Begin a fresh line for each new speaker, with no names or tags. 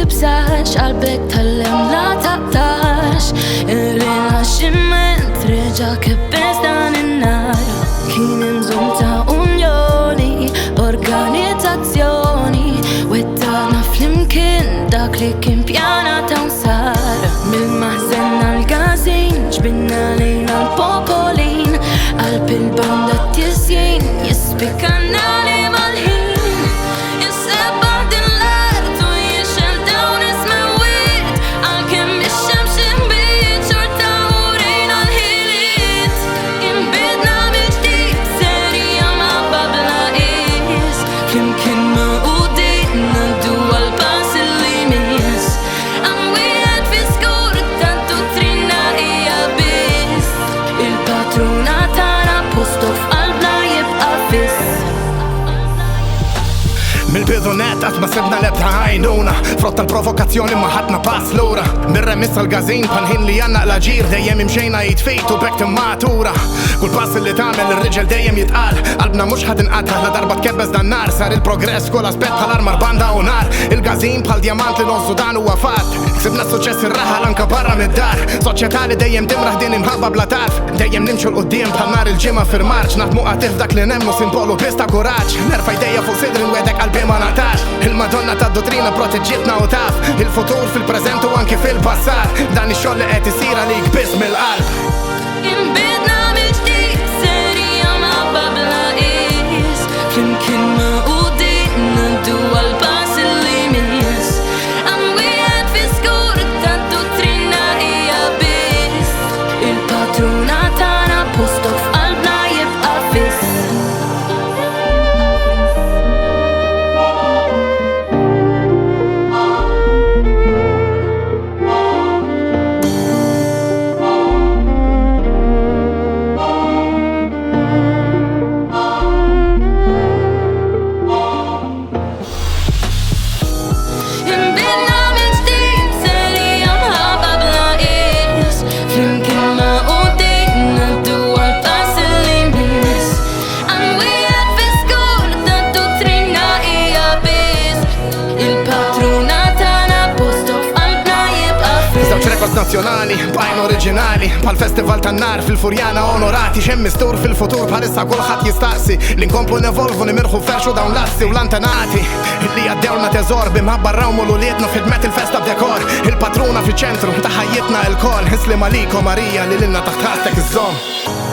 tibżax qalbek tal-lem la taqtax Ir-rilaxximent reġa' kebbes dan in-nar Kien imżum ta' unjoni organizzazzjoni Wettana flimkien dak li kien pjana ta' sar Mill-maħżen għal-gazin ġbinna lejna l-popolin Qalb il-banda t-tisjien jispikanna li mal-ħin Jissebba din l-art u jixel dawn ismawiet Għal-kem ix-xemx imbit xorta urejna l-ħiliet Imbidna mill-ġdid serija Mħabba bla qis Flimkien maqudin naddu għal-pass li miss Għamwijed fi skur tad-duttrina hija biss Il-patruna tagħna postu f'qalbna jibqa' fiss
Mil-bidunet għat ma sibna lebda ħajnuna Frott tal-provokazzjoni ma ħadna pass lura Mir-remiss għal-gazin panħin li janna l-ġir Dejjem imxejna jitfejtu bek timmatura Kull pass li tagħmel ir-riġel dejjem jitqal Qalbna mhux ħadinqatħ la darba tkebbes dan nar Sar il-progress kull aspett bħal armar banda u nar Il-gazin bħal diamant li nozzu dan huwa fatt Ksibna suċċess ir-raħal anka barra mid-dar Soċjetà li dejjem timraħ din imħabba bla tarf Dejjem nimxu l-qudiem bħal nar il-ġimgħa fir-Marċ Naħdmu qatif dak li nemmnu simbolu biss ta' kuraġġ Nerfa' jdejja fuq sidri nwedek qalbi ma natax Il-Madonna tad-duttrina proteġġitna u taf Il-futur fil-preżent u anki fil-passat Dan ix-xogħol li qed isir għalik biss mill-qalb
Imbidna mill-ġdid serija Mħabba bla qis Flimkien maqudin naddu għal-pass li miss Għamwijed fi skur tad-duttrina hija biss Il-patruna tagħna postu f'qalbna jibqa' fiss Imbidna mill-ġdid serija Mħabba bla qis Flimkien maqudin naddu għal-pass li miss Għamwijed fi skur tad-duttrina hija biss Il-patruna tagħna postu f'qalbna jibqa' fiss
Żewġ rekords nazzjonali, bajn oriġinali Bħal festival tan-nar fil-Furjana onorati Xem mistur fil-futur bħalissa kulħadd jistaqsi Li nkomplu nevolvu nimirħu ferxu dawn l-assi u l-antenati Li għaddewna teżor bimħabba rawmu l-uliednu fidmet il-festa b'dekor Il-patruna fiċ-ċentru ta' ħajjitna il-kol Islim għalikom Marija li lilna taħt ħastek iż-żomm